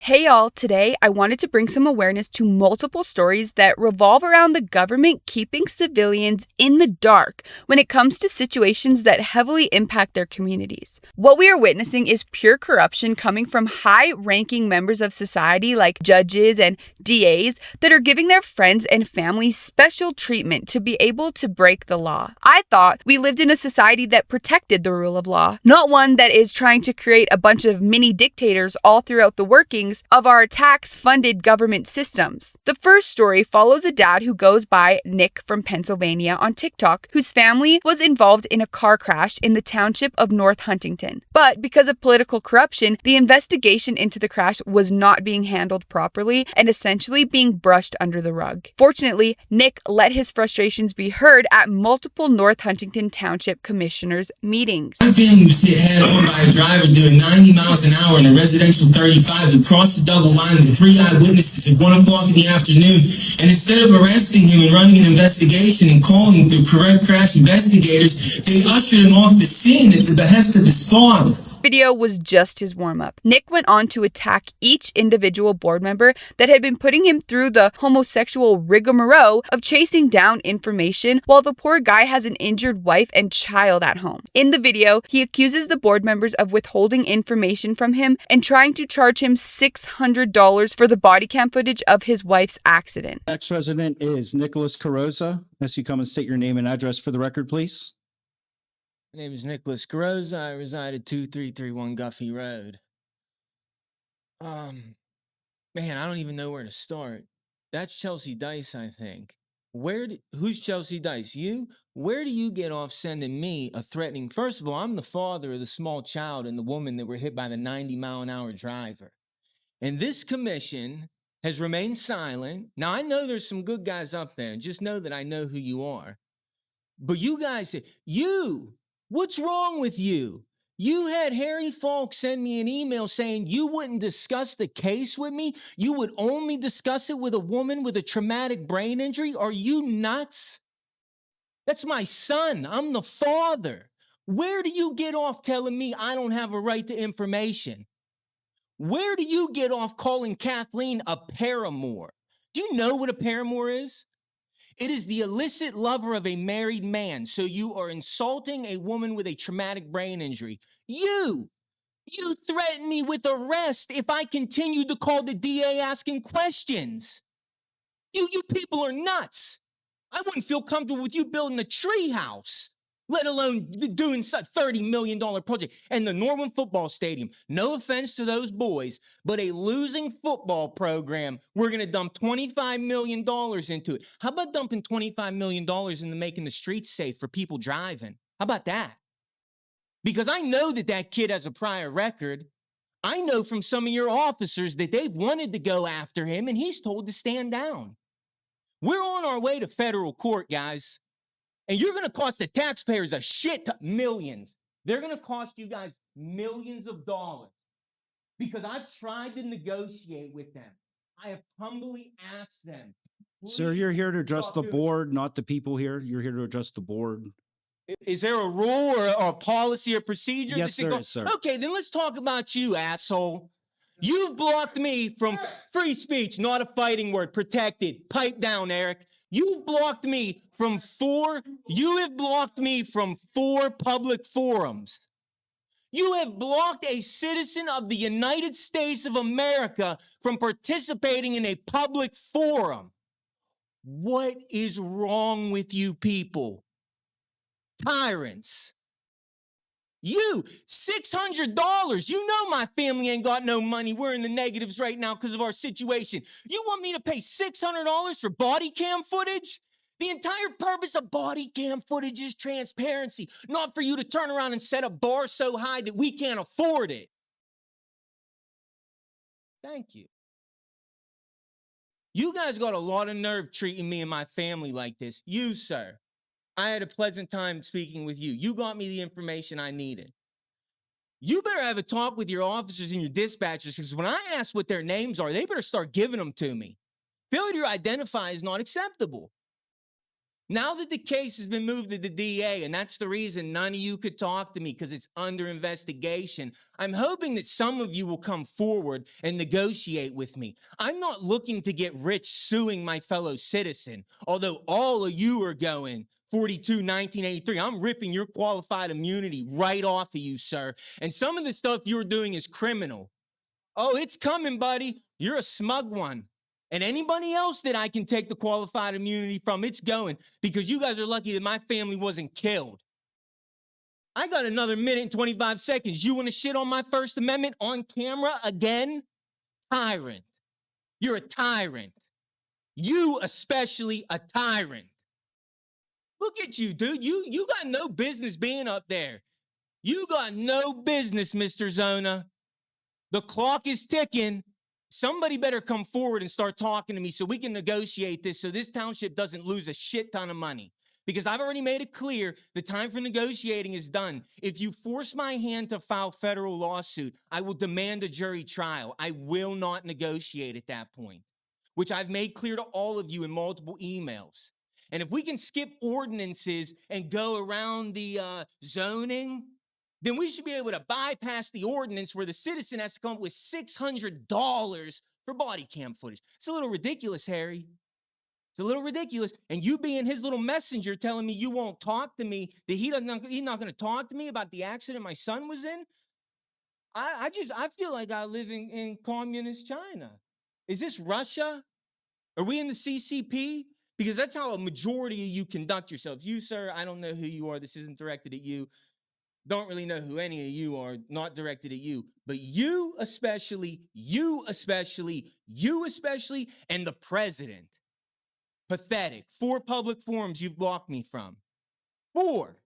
Hey y'all, today I wanted to bring some awareness to multiple stories that revolve around the government keeping civilians in the dark when it comes to situations that heavily impact their communities. What we are witnessing is pure corruption coming from high-ranking members of society like judges and DAs that are giving their friends and family special treatment to be able to break the law. I thought we lived in a society that protected the rule of law, not one that is trying to create a bunch of mini dictators all throughout the workings of our tax-funded government systems. The first story follows a dad who goes by Nick from Pennsylvania on TikTok, whose family was involved in a car crash in the township of North Huntington. But because of political corruption, the investigation into the crash was not being handled properly and essentially being brushed under the rug. Fortunately, Nick let his frustrations be heard at multiple North Huntington Township Commissioners meetings. My family was hit head on by a driver doing 90 miles an hour in a residential 35 that crossed the double line with 3 eyewitnesses at 1 o'clock in the afternoon. And instead of arresting him and running an investigation and calling the correct crash investigators, they ushered him off the scene at the behest of his father. Video was just his warm-up. Nick went on to attack each individual board member that had been putting him through the homosexual rigmarole of chasing down information while the poor guy has an injured wife and child at home. In the video, he accuses the board members of withholding information from him and trying to charge him $600 for the body cam footage of his wife's accident. Next resident is 𝘾𝙤𝙫𝙚. As you come and state your name and address for the record, please. My name is 𝘾𝙤𝙬𝙧. I reside at 2331 Guffey Road. Man, I don't even know where to start. That's Chelsea Dice, I think. Who's Chelsea Dice? You? Where do you get off sending me a threatening? First of all, I'm the father of the small child and the woman that were hit by the 90-mile-an-hour driver. And this commission has remained silent. Now, I know there's some good guys up there. Just know that I know who you are. But you guys, what's wrong with you? You had Harry Falk send me an email saying you wouldn't discuss the case with me. You would only discuss it with a woman with a traumatic brain injury. Are you nuts? That's my son. I'm the father. Where do you get off telling me I don't have a right to information? Where do you get off calling Kathleen a paramour? Do you know what a paramour is? It is the illicit lover of a married man. So you are insulting a woman with a traumatic brain injury. You threaten me with arrest if I continue to call the DA asking questions. You people are nuts. I wouldn't feel comfortable with you building a tree house, let alone doing such $30 million project. And the Norman football stadium, no offense to those boys, but a losing football program, we're going to dump $25 million into it. How about dumping $25 million into making the streets safe for people driving? How about that? Because I know that kid has a prior record. I know from some of your officers that they've wanted to go after him, and he's told to stand down. We're on our way to federal court, guys. And you're going to cost the taxpayers a shit ton, millions. They're going to cost you guys millions of dollars because I've tried to negotiate with them. I have humbly asked them. Sir, you're here to address the board, not the people here. You're here to address the board. Is there a rule or a policy or procedure? Yes, there is, sir. Okay, then let's talk about you, asshole. You've blocked me from free speech, not a fighting word, protected. Pipe down, Eric. You've blocked me from you have blocked me from 4 public forums. You have blocked a citizen of the United States of America from participating in a public forum. What is wrong with you people? Tyrants. You, $600. You know my family ain't got no money. We're in the negatives right now because of our situation. You want me to pay $600 for body cam footage? The entire purpose of body cam footage is transparency, not for you to turn around and set a bar so high that we can't afford it. Thank you. You guys got a lot of nerve treating me and my family like this. You, sir. I had a pleasant time speaking with you. You got me the information I needed. You better have a talk with your officers and your dispatchers because when I ask what their names are, they better start giving them to me. Failure to identify is not acceptable. Now that the case has been moved to the DA, and that's the reason none of you could talk to me because it's under investigation, I'm hoping that some of you will come forward and negotiate with me. I'm not looking to get rich suing my fellow citizen, although all of you are going 42-1983. I'm ripping your qualified immunity right off of you, sir. And some of the stuff you're doing is criminal. Oh, it's coming, buddy. You're a smug one. And anybody else that I can take the qualified immunity from, it's going, because you guys are lucky that my family wasn't killed. I got another minute and 25 seconds. You want to shit on my First Amendment on camera again? Tyrant. You're a tyrant. You especially a tyrant. Look at you, dude. You got no business being up there. You got no business, Mr. Zona. The clock is ticking. Somebody better come forward and start talking to me so we can negotiate this so this township doesn't lose a shit ton of money. Because I've already made it clear the time for negotiating is done. If you force my hand to file federal lawsuit, I will demand a jury trial. I will not negotiate at that point, which I've made clear to all of you in multiple emails. And if we can skip ordinances and go around the zoning, then we should be able to bypass the ordinance where the citizen has to come up with $600 for body cam footage. It's a little ridiculous, Harry. It's a little ridiculous. And you being his little messenger telling me you won't talk to me, that he's not going to talk to me about the accident my son was in. I feel like I live in communist China. Is this Russia? Are we in the CCP? Because that's how a majority of you conduct yourselves. You, sir, I don't know who you are. This isn't directed at you. Don't really know who any of you are, not directed at you. But you especially, and the president. Pathetic. 4 public forums you've blocked me from. 4.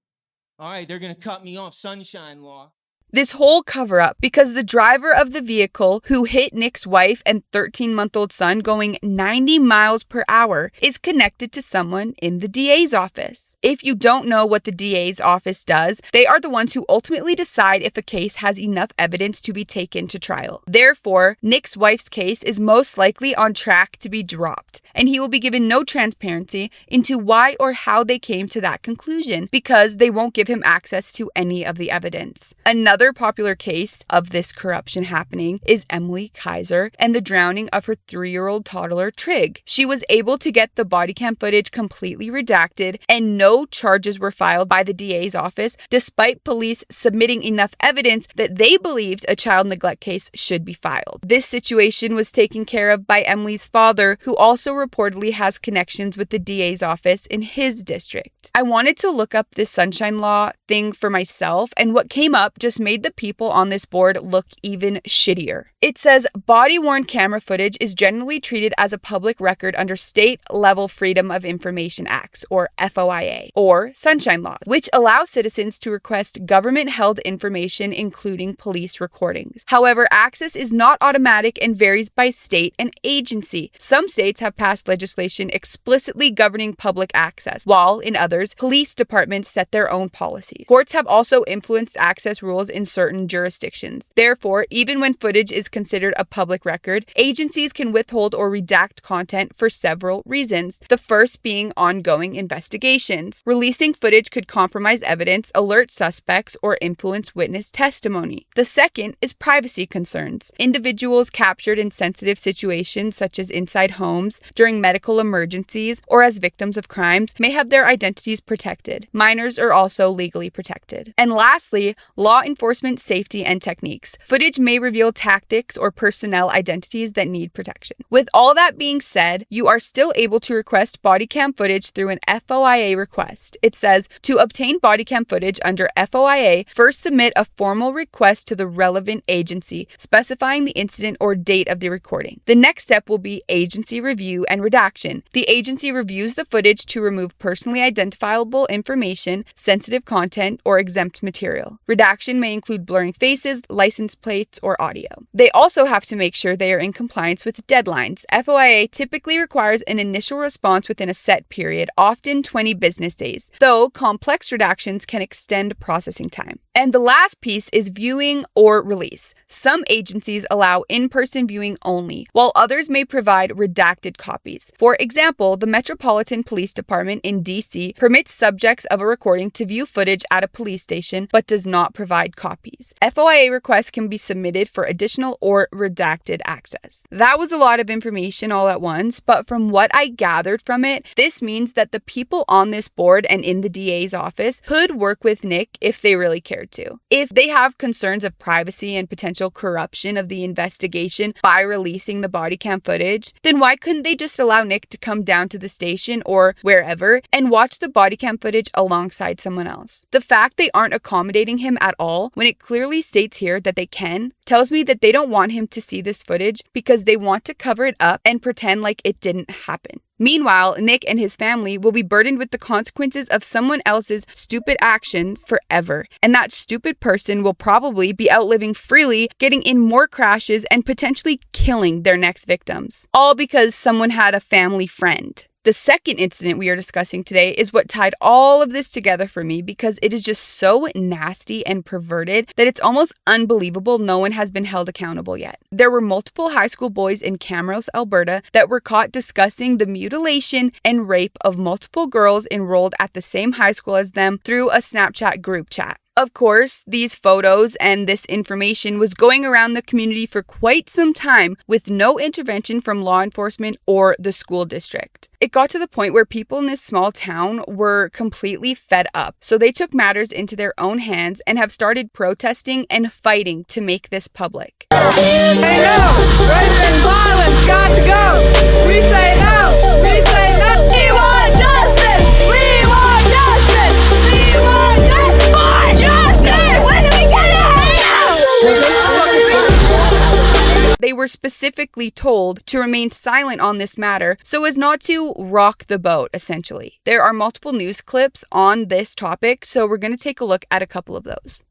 All right, they're going to cut me off. Sunshine Law. This whole cover-up because the driver of the vehicle who hit Nick's wife and 13-month-old son going 90 miles per hour is connected to someone in the DA's office. If you don't know what the DA's office does, they are the ones who ultimately decide if a case has enough evidence to be taken to trial. Therefore, Nick's wife's case is most likely on track to be dropped, and he will be given no transparency into why or how they came to that conclusion because they won't give him access to any of the evidence. Another popular case of this corruption happening is Emily Kaiser and the drowning of her 3-year-old toddler Trig. She was able to get the body cam footage completely redacted and no charges were filed by the DA's office despite police submitting enough evidence that they believed a child neglect case should be filed. This situation was taken care of by Emily's father, who also reportedly has connections with the DA's office in his district. I wanted to look up this Sunshine Law thing for myself, and what came up just made the people on this board look even shittier. It says body-worn camera footage is generally treated as a public record under state-level Freedom of Information Acts, or FOIA, or Sunshine Laws, which allow citizens to request government-held information, including police recordings. However, access is not automatic and varies by state and agency. Some states have passed legislation explicitly governing public access, while in others, police departments set their own policies. Courts have also influenced access rules in certain jurisdictions. Therefore, even when footage is considered a public record, agencies can withhold or redact content for several reasons, the first being ongoing investigations. Releasing footage could compromise evidence, alert suspects, or influence witness testimony. The second is privacy concerns. Individuals captured in sensitive situations such as inside homes, during medical emergencies, or as victims of crimes may have their identities protected. Minors are also legally protected. And lastly, law enforcement safety and techniques. Footage may reveal tactics or personnel identities that need protection. With all that being said, you are still able to request body cam footage through an FOIA request. It says, to obtain body cam footage under FOIA, first submit a formal request to the relevant agency, specifying the incident or date of the recording. The next step will be agency review and redaction. The agency reviews the footage to remove personally identifiable information, sensitive content, or exempt material. Redaction may include blurring faces, license plates, or audio. They also have to make sure they are in compliance with deadlines. FOIA typically requires an initial response within a set period, often 20 business days, though complex redactions can extend processing time. And the last piece is viewing or release. Some agencies allow in-person viewing only, while others may provide redacted copies. For example, the Metropolitan Police Department in DC permits subjects of a recording to view footage at a police station, but does not provide copies. FOIA requests can be submitted for additional or redacted access. That was a lot of information all at once, but from what I gathered from it, this means that the people on this board and in the DA's office could work with Nick if they really cared to. If they have concerns of privacy and potential corruption of the investigation by releasing the body cam footage, then why couldn't they just allow Nick to come down to the station or wherever and watch the body cam footage alongside someone else? The fact they aren't accommodating him at all, when it clearly states here that they can, tells me that they don't want him to see this footage because they want to cover it up and pretend like it didn't happen. Meanwhile, Nick and his family will be burdened with the consequences of someone else's stupid actions forever. And that stupid person will probably be out living freely, getting in more crashes, and potentially killing their next victims. All because someone had a family friend. The second incident we are discussing today is what tied all of this together for me because it is just so nasty and perverted that it's almost unbelievable no one has been held accountable yet. There were multiple high school boys in 𝘾𝙤𝙦𝙧, Alberta that were caught discussing the mutilation and rape of multiple girls enrolled at the same high school as them through a Snapchat group chat. Of course, these photos and this information was going around the community for quite some time with no intervention from law enforcement or the school district. It got to the point where people in this small town were completely fed up, so they took matters into their own hands and have started protesting and fighting to make this public. Say no! Rape and violence got to go! We say no! We say no! We want justice! We want justice! We want justice! For justice! When do we get it? They were specifically told to remain silent on this matter so as not to rock the boat, essentially. There are multiple news clips on this topic, so we're going to take a look at a couple of those.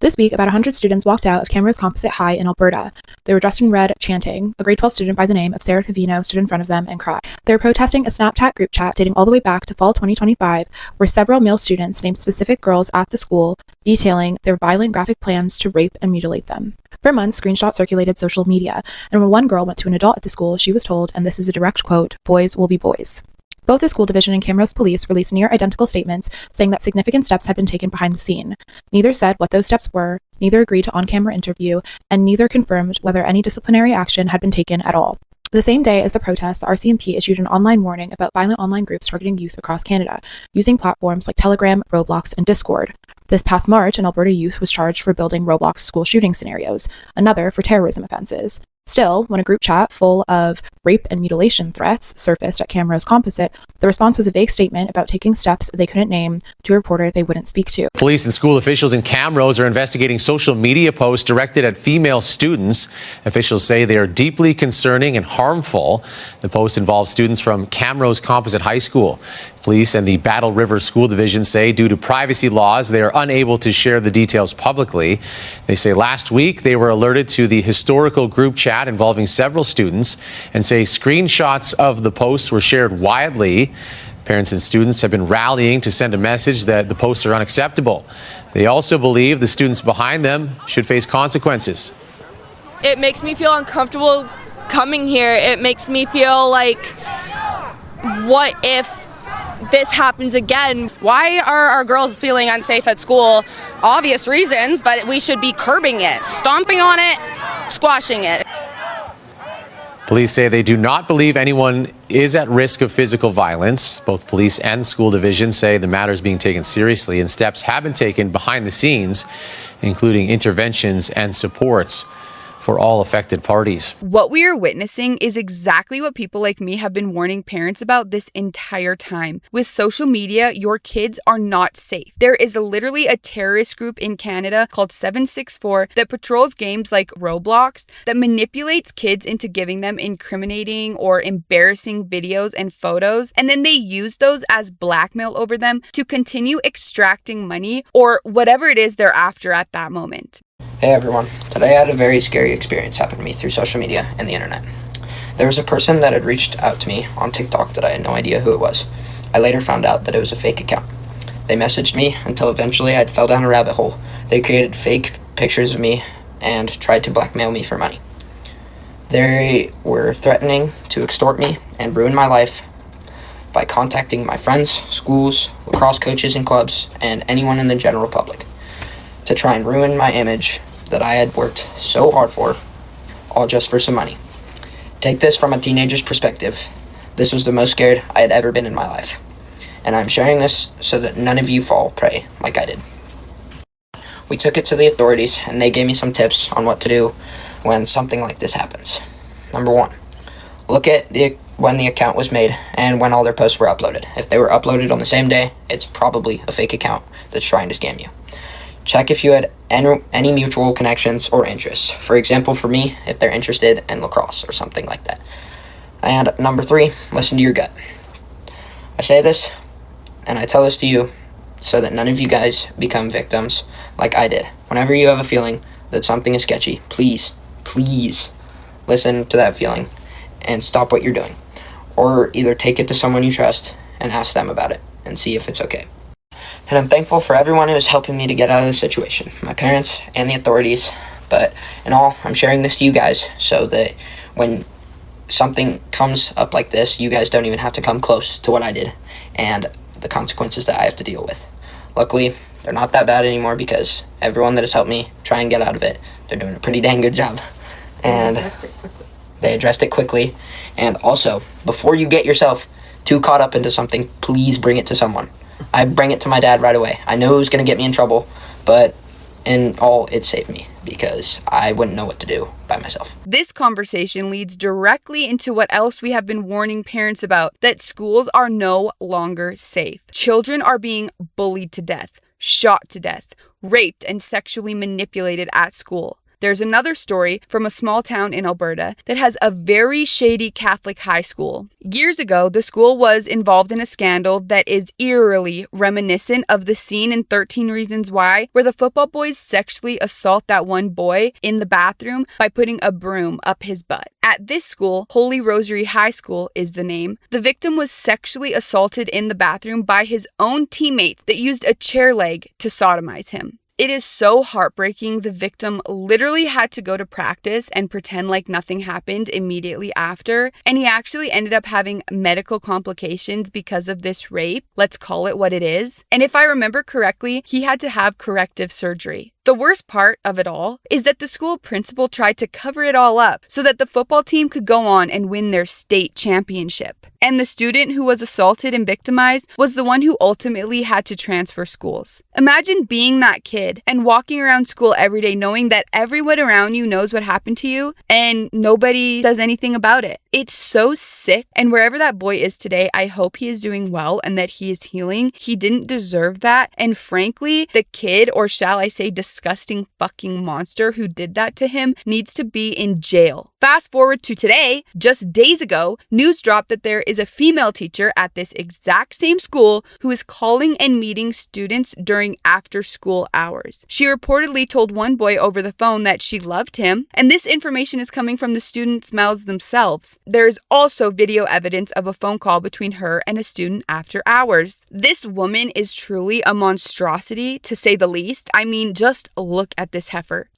This week, about 100 students walked out of 𝘾𝙤𝙦 Composite High in Alberta. They were dressed in red, chanting. A grade 12 student by the name of Sarah Cavino stood in front of them and cried. They were protesting a Snapchat group chat dating all the way back to fall 2025, where several male students named specific girls at the school, detailing their violent graphic plans to rape and mutilate them. For months, screenshots circulated social media, and when one girl went to an adult at the school, she was told, and this is a direct quote, "Boys will be boys." Both the school division and 𝘾𝙤𝙦 police released near-identical statements saying that significant steps had been taken behind the scene. Neither said what those steps were, neither agreed to on-camera interview, and neither confirmed whether any disciplinary action had been taken at all. The same day as the protests, the RCMP issued an online warning about violent online groups targeting youth across Canada, using platforms like Telegram, Roblox, and Discord. This past March, an Alberta youth was charged for building Roblox school shooting scenarios, another for terrorism offenses. Still, when a group chat full of rape and mutilation threats surfaced at 𝘾𝙤𝙦 Composite, the response was a vague statement about taking steps they couldn't name to a reporter they wouldn't speak to. Police and school officials in 𝘾𝙤𝙦 are investigating social media posts directed at female students. Officials say they are deeply concerning and harmful. The post involves students from 𝘾𝙤𝙦 Composite High School. Police and the Battle River School Division say due to privacy laws, they are unable to share the details publicly. They say last week they were alerted to the historical group chat involving several students and say screenshots of the posts were shared widely. Parents and students have been rallying to send a message that the posts are unacceptable. They also believe the students behind them should face consequences. It makes me feel uncomfortable coming here. It makes me feel like, what if this happens again? Why are our girls feeling unsafe at school? Obvious reasons, but we should be curbing it, stomping on it, squashing it. Police say they do not believe anyone is at risk of physical violence. Both police and school division say the matter is being taken seriously and steps have been taken behind the scenes, including interventions and supports for all affected parties. What we are witnessing is exactly what people like me have been warning parents about this entire time. With social media, your kids are not safe. There is literally a terrorist group in Canada called 764 that patrols games like Roblox that manipulates kids into giving them incriminating or embarrassing videos and photos, and then they use those as blackmail over them to continue extracting money or whatever it is they're after at that moment. Hey everyone, today I had a very scary experience happen to me through social media and the internet. There was a person that had reached out to me on TikTok that I had no idea who it was. I later found out that it was a fake account. They messaged me until eventually I fell down a rabbit hole. They created fake pictures of me and tried to blackmail me for money. They were threatening to extort me and ruin my life by contacting my friends, schools, lacrosse coaches and clubs, and anyone in the general public to try and ruin my image that I had worked so hard for, all just for some money. Take this from a teenager's perspective. This was the most scared I had ever been in my life. And I'm sharing this so that none of you fall prey like I did. We took it to the authorities, and they gave me some tips on what to do when something like this happens. Number 1, look at when the account was made and when all their posts were uploaded. If they were uploaded on the same day, it's probably a fake account that's trying to scam you. Check if you had any mutual connections or interests. For example, for me, if they're interested in lacrosse or something like that. And number 3, listen to your gut. I say this, and I tell this to you so that none of you guys become victims like I did. Whenever you have a feeling that something is sketchy, please listen to that feeling and stop what you're doing. Or either take it to someone you trust and ask them about it and see if it's okay. And I'm thankful for everyone who is helping me to get out of the situation, my parents and the authorities. But in all, I'm sharing this to you guys so that when something comes up like this, you guys don't even have to come close to what I did and the consequences that I have to deal with. Luckily, they're not that bad anymore because everyone that has helped me try and get out of it, they're doing a pretty dang good job. And they addressed it quickly. And also, before you get yourself too caught up into something, please bring it to someone. I bring it to my dad right away. I know it was going to get me in trouble, but in all, it saved me because I wouldn't know what to do by myself. This conversation leads directly into what else we have been warning parents about, that schools are no longer safe. Children are being bullied to death, shot to death, raped, and sexually manipulated at school. There's another story from a small town in Alberta that has a very shady Catholic high school. Years ago, the school was involved in a scandal that is eerily reminiscent of the scene in 13 Reasons Why, where the football boys sexually assault that one boy in the bathroom by putting a broom up his butt. At this school, Holy Rosary High School is the name, the victim was sexually assaulted in the bathroom by his own teammates that used a chair leg to sodomize him. It is so heartbreaking. The victim literally had to go to practice and pretend like nothing happened immediately after, and he actually ended up having medical complications because of this rape. Let's call it what it is. And if I remember correctly, he had to have corrective surgery. The worst part of it all is that the school principal tried to cover it all up so that the football team could go on and win their state championship. And the student who was assaulted and victimized was the one who ultimately had to transfer schools. Imagine being that kid and walking around school every day knowing that everyone around you knows what happened to you and nobody does anything about it. It's so sick. And wherever that boy is today, I hope he is doing well and that he is healing. He didn't deserve that. And frankly, the kid, or shall I say disgusting fucking monster who did that to him, needs to be in jail. Fast forward to today, just days ago, news dropped that there is a female teacher at this exact same school who is calling and meeting students during after-school hours. She reportedly told one boy over the phone that she loved him, and this information is coming from the students' mouths themselves. There is also video evidence of a phone call between her and a student after hours. This woman is truly a monstrosity, to say the least. I mean, just look at this heifer.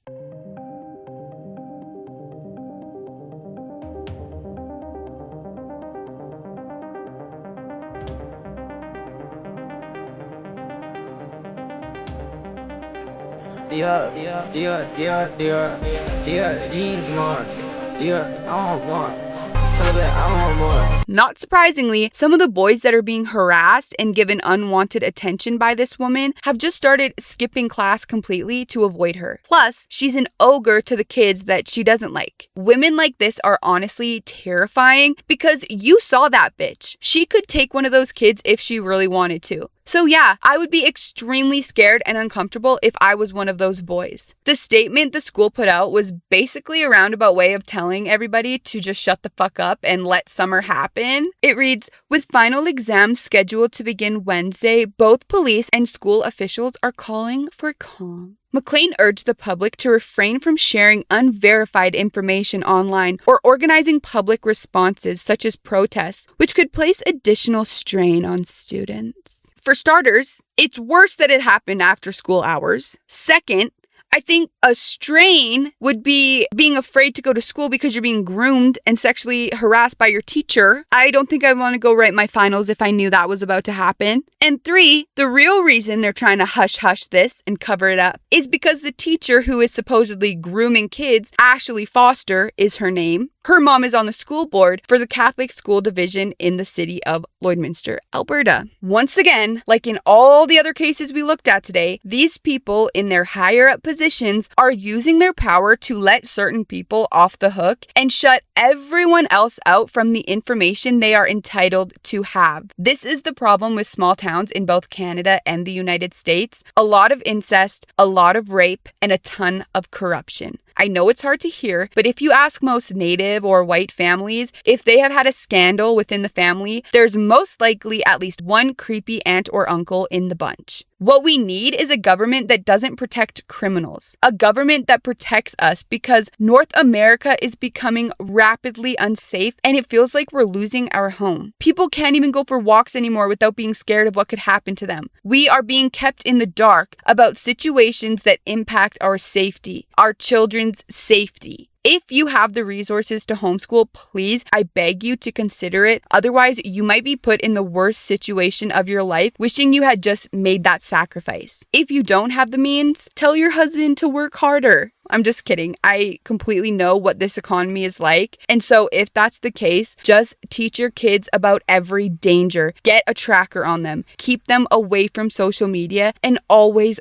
Not surprisingly, some of the boys that are being harassed and given unwanted attention by this woman have just started skipping class completely to avoid her. Plus, she's an ogre to the kids that she doesn't like. Women like this are honestly terrifying because you saw that bitch. She could take one of those kids if she really wanted to. So yeah, I would be extremely scared and uncomfortable if I was one of those boys. The statement the school put out was basically a roundabout way of telling everybody to just shut the fuck up and let summer happen. It reads, with final exams scheduled to begin Wednesday, both police and school officials are calling for calm. 𝘾𝙤 urged the public to refrain from sharing unverified information online or organizing public responses such as protests, which could place additional strain on students. For starters, it's worse that it happened after school hours. Second, I think a strain would be being afraid to go to school because you're being groomed and sexually harassed by your teacher. I don't think I want to go write my finals if I knew that was about to happen. And 3, the real reason they're trying to hush this and cover it up is because the teacher who is supposedly grooming kids, Ashley Foster is her name. Her mom is on the school board for the Catholic School Division in the city of Lloydminster, Alberta. Once again, like in all the other cases we looked at today, these people in their higher up positions are using their power to let certain people off the hook and shut everyone else out from the information they are entitled to have. This is the problem with small towns in both Canada and the United States. A lot of incest, a lot of rape, and a ton of corruption. I know it's hard to hear, but if you ask most Native or white families if they have had a scandal within the family, there's most likely at least one creepy aunt or uncle in the bunch. What we need is a government that doesn't protect criminals, a government that protects us, because North America is becoming rapidly unsafe and it feels like we're losing our home. People can't even go for walks anymore without being scared of what could happen to them. We are being kept in the dark about situations that impact our safety, our children's safety. If you have the resources to homeschool, please, I beg you to consider it. Otherwise, you might be put in the worst situation of your life, wishing you had just made that sacrifice. If you don't have the means, tell your husband to work harder. I'm just kidding. I completely know what this economy is like. And so if that's the case, just teach your kids about every danger. Get a tracker on them. Keep them away from social media and always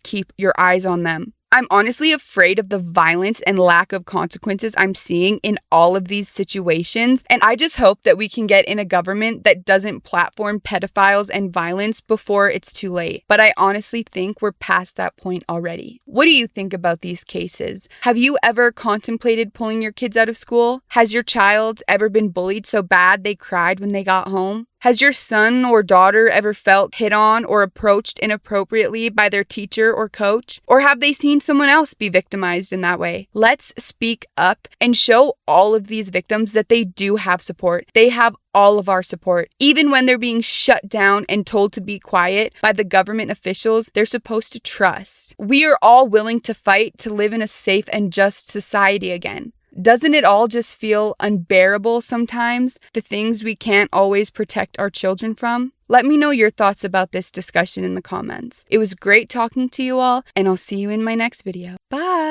keep your eyes on them. I'm honestly afraid of the violence and lack of consequences I'm seeing in all of these situations, and I just hope that we can get in a government that doesn't platform pedophiles and violence before it's too late. But I honestly think we're past that point already. What do you think about these cases? Have you ever contemplated pulling your kids out of school? Has your child ever been bullied so bad they cried when they got home? Has your son or daughter ever felt hit on or approached inappropriately by their teacher or coach? Or have they seen someone else be victimized in that way? Let's speak up and show all of these victims that they do have support. They have all of our support. Even when they're being shut down and told to be quiet by the government officials they're supposed to trust. We are all willing to fight to live in a safe and just society again. Doesn't it all just feel unbearable sometimes, the things we can't always protect our children from? Let me know your thoughts about this discussion in the comments. It was great talking to you all, and I'll see you in my next video. Bye!